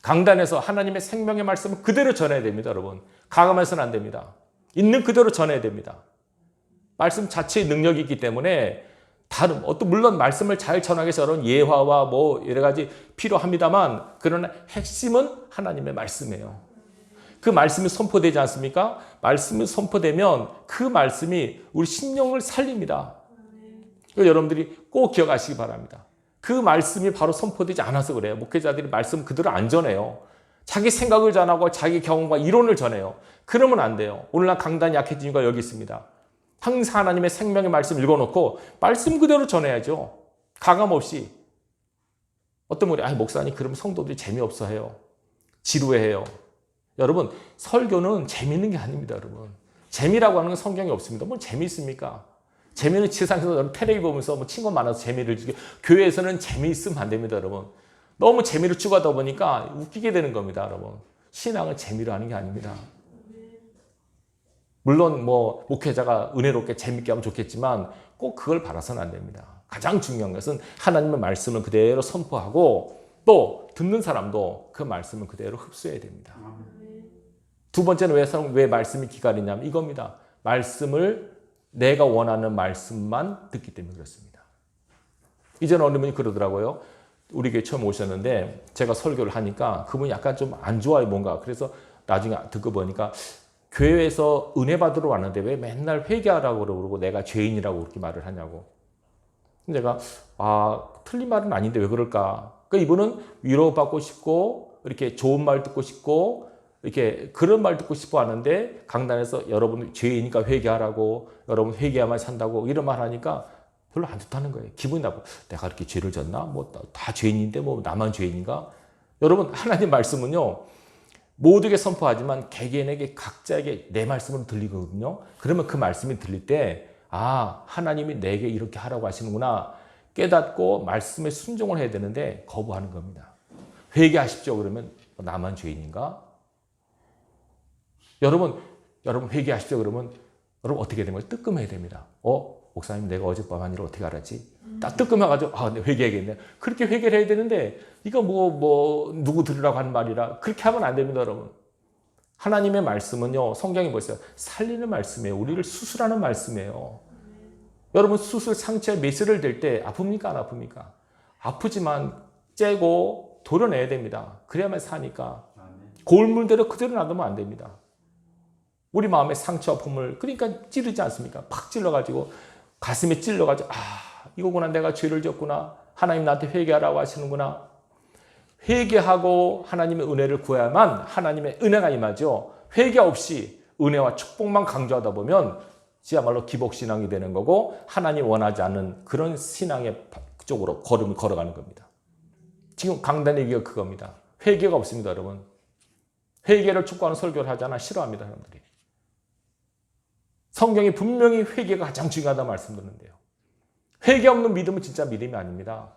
강단에서 하나님의 생명의 말씀을 그대로 전해야 됩니다, 여러분. 가감해서는 안 됩니다. 있는 그대로 전해야 됩니다. 말씀 자체의 능력이 있기 때문에 물론 말씀을 잘 전하기 위해서 여러분 예화와 뭐 여러 가지 필요합니다만, 그러나 핵심은 하나님의 말씀이에요. 그 말씀이 선포되지 않습니까? 말씀이 선포되면 그 말씀이 우리 심령을 살립니다. 여러분들이 꼭 기억하시기 바랍니다. 그 말씀이 바로 선포되지 않아서 그래요. 목회자들이 말씀 그대로 안 전해요. 자기 생각을 전하고 자기 경험과 이론을 전해요. 그러면 안 돼요. 오늘날 강단이 약해진 이유가 여기 있습니다. 항상 하나님의 생명의 말씀 읽어놓고 말씀 그대로 전해야죠. 가감 없이. 어떤 분이 목사님 그러면 성도들이 재미없어 해요. 지루해해요. 여러분 설교는 재미있는 게 아닙니다. 여러분 재미라고 하는 건 성경에 없습니다. 뭐 재미있습니까? 재미는 세상에서 여러분 텔레비 보면서 뭐 친구 많아서 재미를 주고, 교회에서는 재미있으면 안 됩니다. 여러분 너무 재미를 추구하다 보니까 웃기게 되는 겁니다. 여러분 신앙은 재미로 하는 게 아닙니다. 물론 뭐 목회자가 은혜롭게 재밌게 하면 좋겠지만 꼭 그걸 바라서는 안 됩니다. 가장 중요한 것은 하나님의 말씀을 그대로 선포하고 또 듣는 사람도 그 말씀을 그대로 흡수해야 됩니다. 두 번째는 왜 말씀이 기갈이냐면 이겁니다. 말씀을 내가 원하는 말씀만 듣기 때문에 그렇습니다. 이전에 어느 분이 그러더라고요. 우리 교회 처음 오셨는데 제가 설교를 하니까 그분이 약간 좀 안 좋아요 뭔가. 그래서 나중에 듣고 보니까 교회에서 은혜 받으러 왔는데 왜 맨날 회개하라고 그러고 내가 죄인이라고 그렇게 말을 하냐고. 내가 틀린 말은 아닌데 왜 그럴까. 그러니까 이분은 위로받고 싶고 이렇게 좋은 말 듣고 싶고 이렇게 그런 말 듣고 싶어 하는데 강단에서 여러분 죄이니까 회개하라고, 여러분 회개야만 산다고 이런 말 하니까 별로 안 좋다는 거예요. 기분이 나쁘고 내가 그렇게 죄를 졌나? 뭐 다 죄인인데 뭐 나만 죄인인가? 여러분 하나님 말씀은요 모두에게 선포하지만 개개인에게 각자에게 내 말씀으로 들리거든요. 그러면 그 말씀이 들릴 때 하나님이 내게 이렇게 하라고 하시는구나 깨닫고 말씀에 순종을 해야 되는데 거부하는 겁니다. 회개하십시오 그러면 나만 죄인인가? 여러분 회개하십시오 그러면 여러분 어떻게 되는 거예요? 뜨끔해야 됩니다. 목사님 내가 어젯밤 한 일을 어떻게 알았지? 딱 뜨끔해가지고 회개하겠네. 그렇게 회개를 해야 되는데 이거 누구 들으라고 하는 말이라 그렇게 하면 안 됩니다. 여러분 하나님의 말씀은요 성경에 보세요. 살리는 말씀이에요. 우리를 수술하는 말씀이에요. 여러분 수술 상처에 메스를 댈 때 아픕니까 안 아픕니까? 아프지만 째고 도려내야 됩니다. 그래야만 사니까. 골물대로 그대로 놔두면 안 됩니다. 우리 마음의 상처 아픔을 그러니까 찌르지 않습니까? 팍 찔러가지고 가슴에 찔러가지고 이거구나 내가 죄를 졌구나. 하나님 나한테 회개하라고 하시는구나. 회개하고 하나님의 은혜를 구해야만 하나님의 은혜가 임하죠. 회개 없이 은혜와 축복만 강조하다 보면 지야말로 기복신앙이 되는 거고 하나님 원하지 않는 그런 신앙의 쪽으로 걸음을 걸어가는 겁니다. 지금 강단의 얘기가 그겁니다. 회개가 없습니다. 여러분. 회개를 촉구하는 설교를 하잖아. 싫어합니다. 사람들이. 성경이 분명히 회개가 가장 중요하다고 말씀드렸는데요. 회개 없는 믿음은 진짜 믿음이 아닙니다.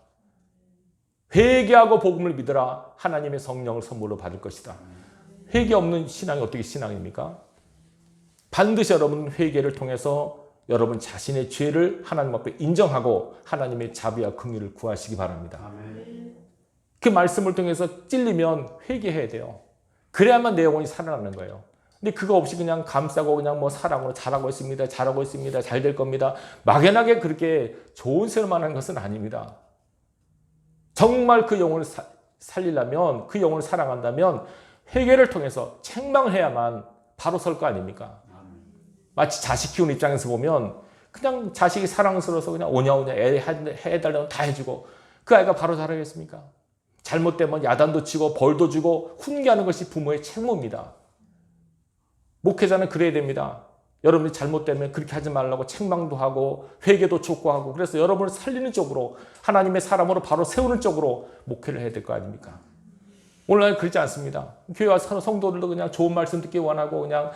회개하고 복음을 믿으라 하나님의 성령을 선물로 받을 것이다. 회개 없는 신앙이 어떻게 신앙입니까? 반드시 여러분 회개를 통해서 여러분 자신의 죄를 하나님 앞에 인정하고 하나님의 자비와 긍휼을 구하시기 바랍니다. 그 말씀을 통해서 찔리면 회개해야 돼요. 그래야만 내 영혼이 살아나는 거예요. 근데 그거 없이 그냥 감싸고 그냥 사랑으로 잘하고 있습니다. 잘 될 겁니다. 막연하게 그렇게 좋은 소리만 하는 것은 아닙니다. 정말 그 영혼을 살리려면 그 영혼을 사랑한다면 회개를 통해서 책망을 해야만 바로 설 거 아닙니까? 마치 자식 키우는 입장에서 보면 그냥 자식이 사랑스러워서 그냥 오냐오냐 애 해달라면 다 해주고 그 아이가 바로 자라겠습니까? 잘못되면 야단도 치고 벌도 주고 훈계하는 것이 부모의 책무입니다. 목회자는 그래야 됩니다. 여러분이 잘못되면 그렇게 하지 말라고 책망도 하고 회개도 촉구하고 그래서 여러분을 살리는 쪽으로 하나님의 사람으로 바로 세우는 쪽으로 목회를 해야 될 거 아닙니까? 오늘날 그렇지 않습니다. 교회와 성도들도 그냥 좋은 말씀 듣기 원하고 그냥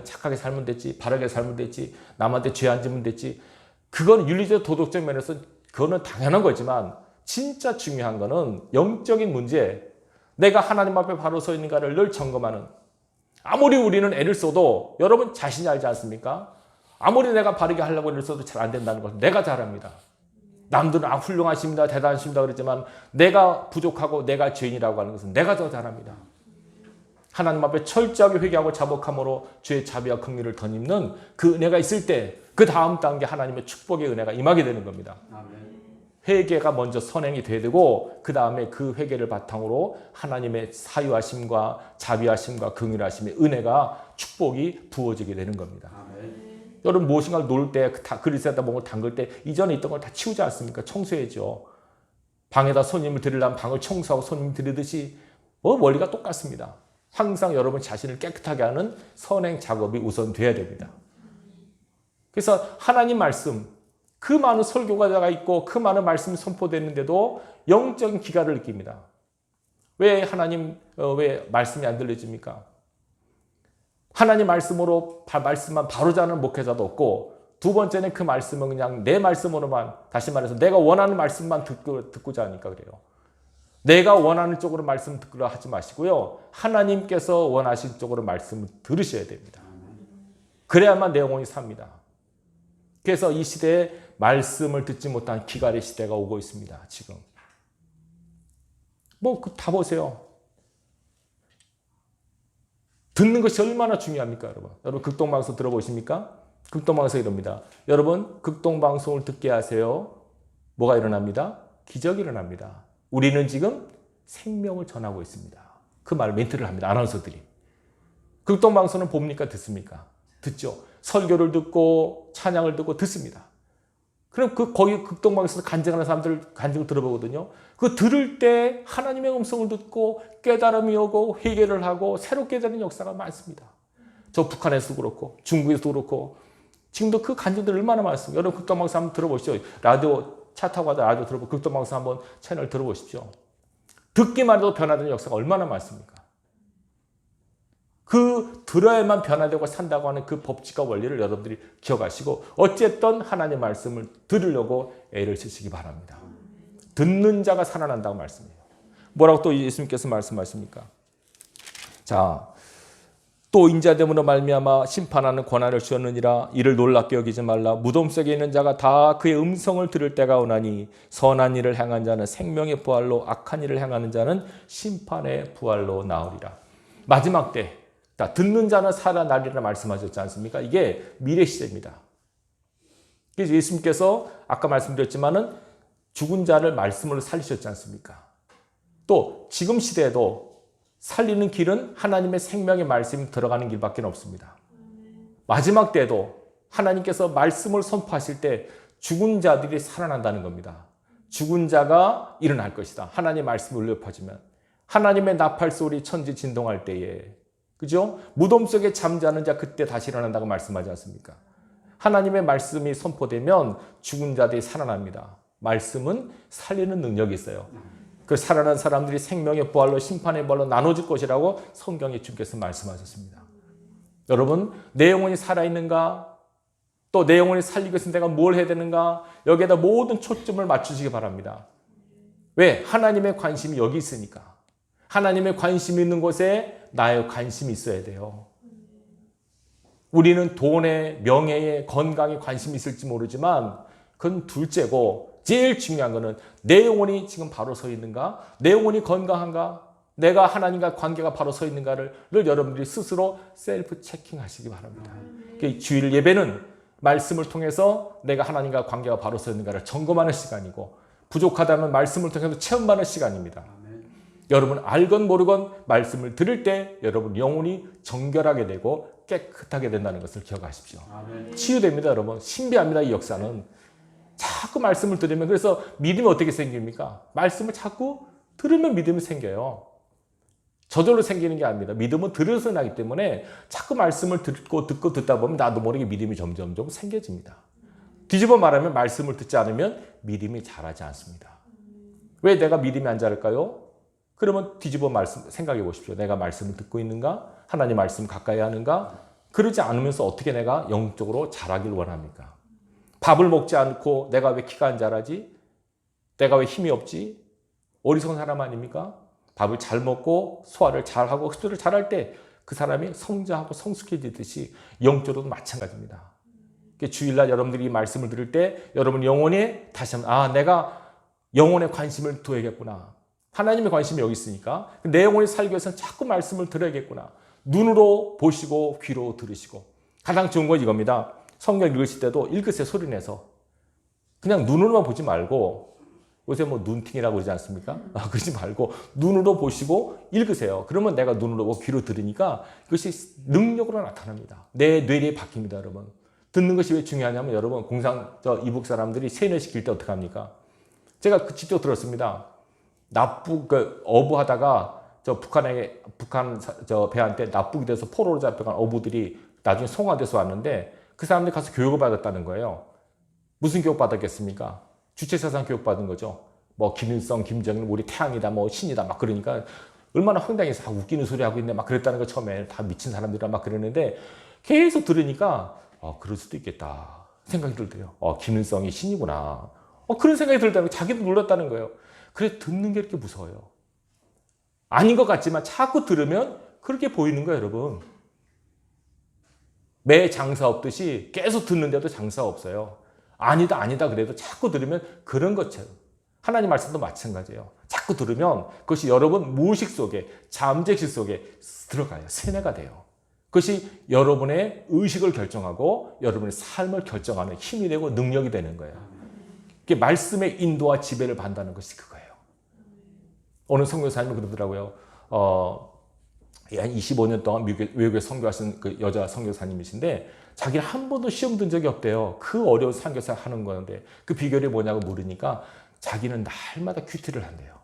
착하게 살면 됐지, 바르게 살면 됐지, 남한테 죄 안 지면 됐지. 그건 윤리적 도덕적 면에서 그거는 당연한 거지만 진짜 중요한 거는 영적인 문제, 내가 하나님 앞에 바로 서 있는가를 늘 점검하는. 아무리 우리는 애를 써도 여러분 자신이 알지 않습니까? 아무리 내가 바르게 하려고 애를 써도 잘 안 된다는 것을 내가 잘 압니다. 남들은 훌륭하십니다, 대단하십니다 그러지만 내가 부족하고 내가 죄인이라고 하는 것은 내가 더 잘합니다. 하나님 앞에 철저하게 회개하고 자복함으로 주의 자비와 긍휼을 덧입는 그 은혜가 있을 때 그 다음 단계 하나님의 축복의 은혜가 임하게 되는 겁니다. 아멘. 회개가 먼저 선행이 돼야 되고 그 다음에 그 회개를 바탕으로 하나님의 사유하심과 자비하심과 긍휼하심의 은혜가 축복이 부어지게 되는 겁니다. 아멘. 여러분 무엇인가를 놓을 때 그릇에다 뭔가 담글 때 이전에 있던 걸 다 치우지 않습니까? 청소해야죠. 방에다 손님을 들이려면 방을 청소하고 손님 들이듯이 원리가 똑같습니다. 항상 여러분 자신을 깨끗하게 하는 선행 작업이 우선 돼야 됩니다. 그래서 하나님 말씀, 그 많은 설교가가 있고 그 많은 말씀이 선포되는데도 영적인 기가를 느낍니다. 왜 하나님 왜 말씀이 안 들려집니까? 하나님 말씀으로 말씀만 바로잡는 목회자도 없고 두 번째는 그 말씀은 그냥 내 말씀으로만 다시 말해서 내가 원하는 말씀만 듣고자 하니까 그래요. 내가 원하는 쪽으로 말씀 듣기로 하지 마시고요. 하나님께서 원하신 쪽으로 말씀을 들으셔야 됩니다. 그래야만 내 영혼이 삽니다. 그래서 이 시대에 말씀을 듣지 못한 기갈의 시대가 오고 있습니다. 지금. 다 보세요. 듣는 것이 얼마나 중요합니까, 여러분? 여러분 극동방송 들어보십니까? 극동방송 이럽니다. 여러분 극동방송을 듣게 하세요. 뭐가 일어납니다? 기적이 일어납니다. 우리는 지금 생명을 전하고 있습니다. 그 말 멘트를 합니다. 아나운서들이. 극동방송은 봅니까? 듣습니까? 듣죠. 설교를 듣고 찬양을 듣고 듣습니다. 그럼 거기 극동방송에서 간증하는 사람들 간증을 들어보거든요. 그 들을 때 하나님의 음성을 듣고 깨달음이 오고 회개를 하고 새롭게 되는 역사가 많습니다. 저 북한에서도 그렇고 중국에서도 그렇고 지금도 그 간증들 얼마나 많습니까? 여러분 극동방송 한번 들어보시죠. 라디오 차 타고 가다 라디오 들어보고 극동방송 한번 채널 들어보십시오. 듣기만 해도 변화되는 역사가 얼마나 많습니까? 그 들어야만 변화되고 산다고 하는 그 법칙과 원리를 여러분들이 기억하시고 어쨌든 하나님의 말씀을 들으려고 애를 쓰시기 바랍니다. 듣는 자가 살아난다고 말씀해요. 뭐라고 또 예수님께서 말씀하십니까? 자, 또 인자됨으로 말미암아 심판하는 권한을 주었느니라. 이를 놀랍게 여기지 말라. 무덤 속에 있는 자가 다 그의 음성을 들을 때가 오나니 선한 일을 행한 자는 생명의 부활로 악한 일을 행하는 자는 심판의 부활로 나으리라. 마지막 때 듣는 자는 살아나리라 말씀하셨지 않습니까? 이게 미래 시대입니다. 그래서 예수님께서 아까 말씀드렸지만은 죽은 자를 말씀으로 살리셨지 않습니까? 또 지금 시대에도 살리는 길은 하나님의 생명의 말씀이 들어가는 길밖에 없습니다. 마지막 때에도 하나님께서 말씀을 선포하실 때 죽은 자들이 살아난다는 겁니다. 죽은 자가 일어날 것이다. 하나님의 말씀이 울려 퍼지면 하나님의 나팔 소리 천지 진동할 때에 그죠? 무덤 속에 잠자는 자 그때 다시 일어난다고 말씀하지 않습니까? 하나님의 말씀이 선포되면 죽은 자들이 살아납니다. 말씀은 살리는 능력이 있어요. 그 살아난 사람들이 생명의 부활로 심판의 부활로 나눠질 것이라고 성경에 주께서 말씀하셨습니다. 여러분 내 영혼이 살아있는가? 또 내 영혼이 살리기 위해서 내가 뭘 해야 되는가? 여기에다 모든 초점을 맞추시기 바랍니다. 왜? 하나님의 관심이 여기 있으니까. 하나님의 관심이 있는 곳에 나의 관심이 있어야 돼요. 우리는 돈에, 명예에, 건강에 관심이 있을지 모르지만 그건 둘째고 제일 중요한 거는 내 영혼이 지금 바로 서 있는가? 내 영혼이 건강한가? 내가 하나님과 관계가 바로 서 있는가를 여러분들이 스스로 셀프 체킹하시기 바랍니다. 주일 예배는 말씀을 통해서 내가 하나님과 관계가 바로 서 있는가를 점검하는 시간이고 부족하다면 말씀을 통해서 체험하는 시간입니다. 여러분 알건 모르건 말씀을 들을 때 여러분 영혼이 정결하게 되고 깨끗하게 된다는 것을 기억하십시오. 아멘. 치유됩니다. 여러분 신비합니다. 이 역사는 자꾸 말씀을 들으면 그래서 믿음이 어떻게 생깁니까? 말씀을 자꾸 들으면 믿음이 생겨요. 저절로 생기는 게 아닙니다. 믿음은 들어서 나기 때문에 자꾸 말씀을 듣고 듣다 보면 나도 모르게 믿음이 점점 생겨집니다. 뒤집어 말하면 말씀을 듣지 않으면 믿음이 자라지 않습니다. 왜 내가 믿음이 안 자랄까요? 그러면 뒤집어 생각해 보십시오. 내가 말씀을 듣고 있는가? 하나님 말씀 가까이 하는가? 그러지 않으면서 어떻게 내가 영적으로 자라길 원합니까? 밥을 먹지 않고 내가 왜 키가 안 자라지? 내가 왜 힘이 없지? 어리석은 사람 아닙니까? 밥을 잘 먹고 소화를 잘하고 흡수를 잘할 때 그 사람이 성장하고 성숙해지듯이 영적으로도 마찬가지입니다. 주일날 여러분들이 이 말씀을 들을 때 여러분 영혼에 다시 한번 내가 영혼에 관심을 둬야겠구나. 하나님의 관심이 여기 있으니까 내 영혼이 살기 위해서는 자꾸 말씀을 들어야겠구나. 눈으로 보시고 귀로 들으시고 가장 좋은 건 이겁니다. 성경 읽으실 때도 읽으세요. 소리내서. 그냥 눈으로만 보지 말고 요새 뭐 눈팅이라고 그러지 않습니까? 그러지 말고 눈으로 보시고 읽으세요. 그러면 내가 눈으로 보고 귀로 들으니까 그것이 능력으로 나타납니다. 내 뇌리에 박힙니다, 여러분. 듣는 것이 왜 중요하냐면 여러분 이북 사람들이 세뇌 시킬 때 어떻게 합니까? 제가 직접 들었습니다. 어부하다가 북한 배한테 납북이 돼서 포로로 잡혀간 어부들이 나중에 송화돼서 왔는데 그 사람들이 가서 교육을 받았다는 거예요. 무슨 교육 받았겠습니까? 주체사상 교육 받은 거죠. 뭐 김일성, 김정일, 우리 태양이다, 뭐 신이다, 막 그러니까 얼마나 황당해서 웃기는 소리 하고 있네, 막 그랬다는 거 처음에 다 미친 사람들이라 막 그랬는데 계속 들으니까 그럴 수도 있겠다 생각이 들더래요. 김일성이 신이구나. 그런 생각이 들다는 거 자기도 놀랐다는 거예요. 그래 듣는 게 이렇게 무서워요. 아닌 것 같지만 자꾸 들으면 그렇게 보이는 거예요, 여러분. 매 장사 없듯이 계속 듣는데도 장사 없어요. 아니다 그래도 자꾸 들으면 그런 것처럼 하나님 말씀도 마찬가지예요. 자꾸 들으면 그것이 여러분 무의식 속에 잠재식 속에 들어가요. 세뇌가 돼요. 그것이 여러분의 의식을 결정하고 여러분의 삶을 결정하는 힘이 되고 능력이 되는 거예요. 그게 말씀의 인도와 지배를 받는다는 것이 그거예요. 어느 선교사님이 그러더라고요. 한 25년 동안 외국에 선교하신 그 여자 선교사님이신데 자기는 한 번도 시험 든 적이 없대요. 그 어려운 선교사 하는 건데 그 비결이 뭐냐고 물으니까 자기는 날마다 큐티를 한대요.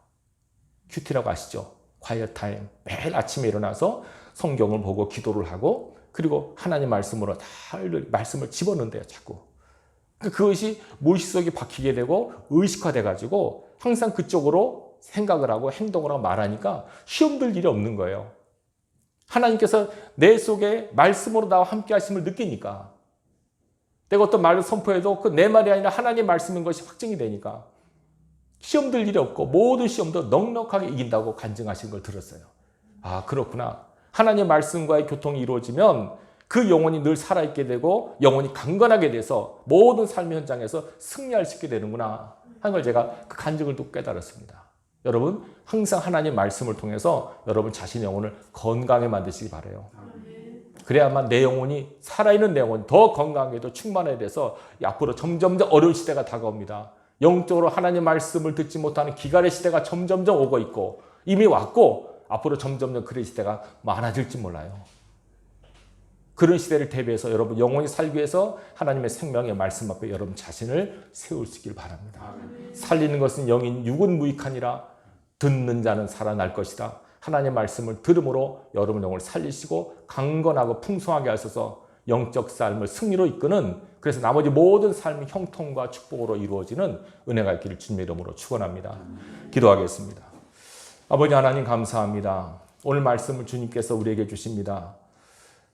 큐티라고 아시죠? quiet time. 매일 아침에 일어나서 성경을 보고 기도를 하고 그리고 하나님 말씀으로 말씀을 집어넣는데요. 자꾸. 그것이 무의식 속에 박히게 되고 의식화돼 가지고 항상 그쪽으로 생각을 하고 행동을 하고 말하니까 시험 들 일이 없는 거예요. 하나님께서 내 속에 말씀으로 나와 함께 하심을 느끼니까 내가 어떤 말을 선포해도 그 내 말이 아니라 하나님의 말씀인 것이 확증이 되니까 시험 들 일이 없고 모든 시험도 넉넉하게 이긴다고 간증하신 걸 들었어요. 그렇구나. 하나님의 말씀과의 교통이 이루어지면 그 영혼이 늘 살아있게 되고 영혼이 강건하게 돼서 모든 삶의 현장에서 승리할 수 있게 되는구나 하는 걸 제가 그 간증을 듣고 깨달았습니다. 여러분 항상 하나님 말씀을 통해서 여러분 자신의 영혼을 건강하게 만드시기 바라요. 그래야만 내 영혼이 살아있는 내 영혼이 더 건강하게도 충만하게 돼서 앞으로 점점 어려운 시대가 다가옵니다. 영적으로 하나님 말씀을 듣지 못하는 기갈의 시대가 점점 오고 있고 이미 왔고 앞으로 점점 그런 시대가 많아질지 몰라요. 그런 시대를 대비해서 여러분 영혼이 살기 위해서 하나님의 생명의 말씀 앞에 여러분 자신을 세울 수 있길 바랍니다. 살리는 것은 영인 육은 무익하니라 듣는 자는 살아날 것이다. 하나님의 말씀을 들음으로 여러분 영혼을 살리시고 강건하고 풍성하게 하셔서 영적 삶을 승리로 이끄는 그래서 나머지 모든 삶이 형통과 축복으로 이루어지는 은혜가 있기를 주님의 이름으로 축원합니다. 기도하겠습니다. 아버지 하나님 감사합니다. 오늘 말씀을 주님께서 우리에게 주십니다.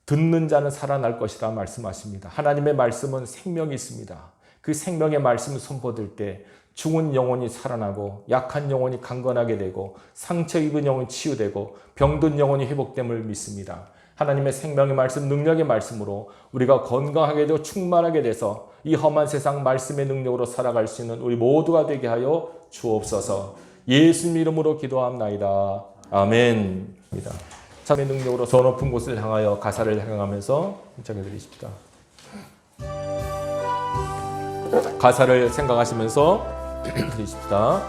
듣는 자는 살아날 것이라 말씀하십니다. 하나님의 말씀은 생명이 있습니다. 그 생명의 말씀을 선포될 때 죽은 영혼이 살아나고 약한 영혼이 강건하게 되고 상처 입은 영혼이 치유되고 병든 영혼이 회복됨을 믿습니다. 하나님의 생명의 말씀, 능력의 말씀으로 우리가 건강하게 되고 충만하게 돼서 이 험한 세상 말씀의 능력으로 살아갈 수 있는 우리 모두가 되게 하여 주옵소서. 예수님 이름으로 기도합나이다. 아멘. 참의 능력으로 저 높은 곳을 향하여 가사를 향하면서 힘차게 드리십시다. 가사를 생각하시면서 드리십시다.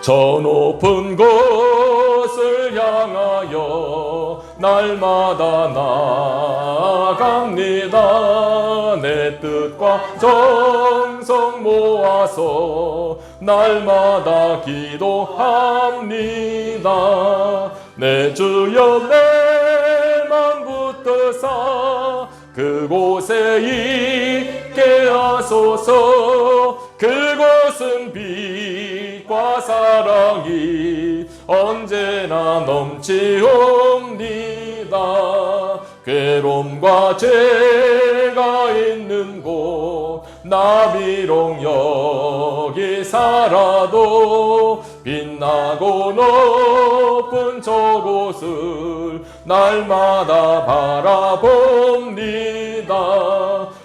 저 높은 곳을 향하여 날마다 나아갑니다. 내 뜻과 정성 모아서 날마다 기도합니다. 내 주여 내 맘 붙드사 그곳에 있게 하소서. 그곳은 빛과 사랑이 언제나 넘치옵니다. 괴로움과 죄가 있는 곳 나 비록 여기 살아도 빛나고 높은 저곳을 날마다 바라봅니다.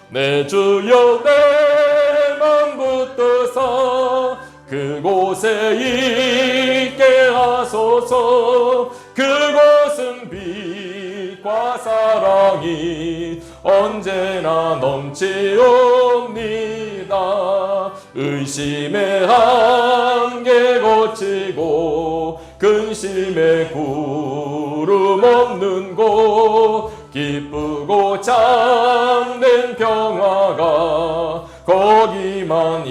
내 주여 내 맘 붙드사 그곳에 있게 하소서. 그곳은 빛과 사랑이 언제나 넘치옵니다. 의심의 한계 거치고 근심의 구름 없는 곳 기쁘고 참된 평화가 거기만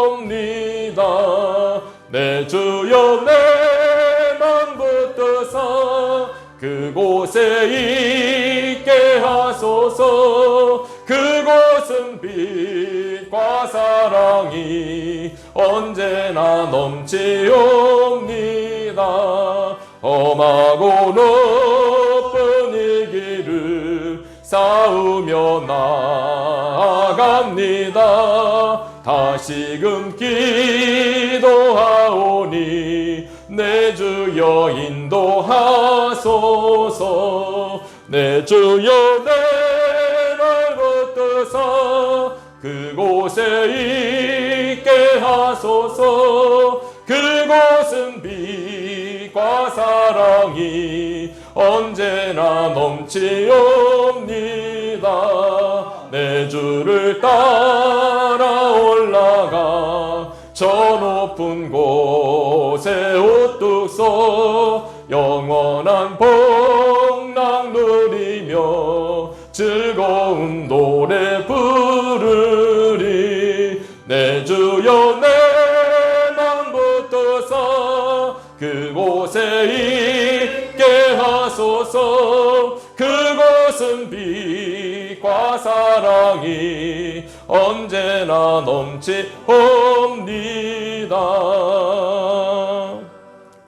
있사옵니다. 내 주여 내 맘 붙드사 그곳에 있게 하소서. 그곳은 빛과 사랑이 언제나 넘치옵니다. 험하고 높은 이 길을 싸우며 나아갑니다. 다시금 기도하오니 내 주여 인도하소서. 내 주여 내 말 붙드사 그곳에 있게 하소서. 그곳은 빛과 사랑이 언제나 넘치옵니다. 내 주를 따라 올라가 저 높은 곳에 우뚝 서 영원한 복락 누리며 즐거운 노래 부르리. 내 주여 내 맘 붙드사 그곳에 있게 하소서. 그곳은 빛과 사랑이 언제나 넘치옵니다.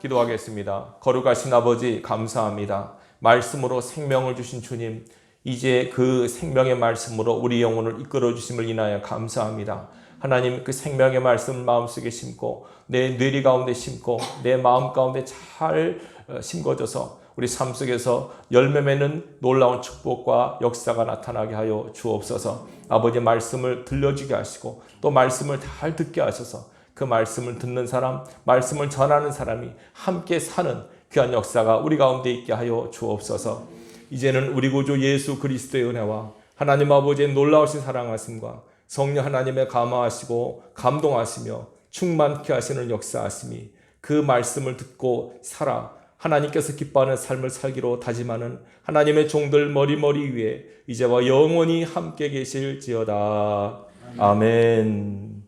기도하겠습니다. 거룩하신 아버지 감사합니다. 말씀으로 생명을 주신 주님, 이제 그 생명의 말씀으로 우리 영혼을 이끌어 주심을 인하여 감사합니다. 하나님, 그 생명의 말씀을 마음속에 심고 내 뇌리 가운데 심고 내 마음 가운데 잘 심겨져서 우리 삶 속에서 열매 맺는 놀라운 축복과 역사가 나타나게 하여 주옵소서. 아버지, 말씀을 들려주게 하시고 또 말씀을 잘 듣게 하셔서 그 말씀을 듣는 사람, 말씀을 전하는 사람이 함께 사는 귀한 역사가 우리 가운데 있게 하여 주옵소서. 이제는 우리 구주 예수 그리스도의 은혜와 하나님 아버지의 놀라우신 사랑하심과 성령 하나님의 감화하시고 감동하시며 충만케 하시는 역사하심이 그 말씀을 듣고 살아 하나님께서 기뻐하는 삶을 살기로 다짐하는 하나님의 종들 머리 위에 이제와 영원히 함께 계실지어다. 아멘.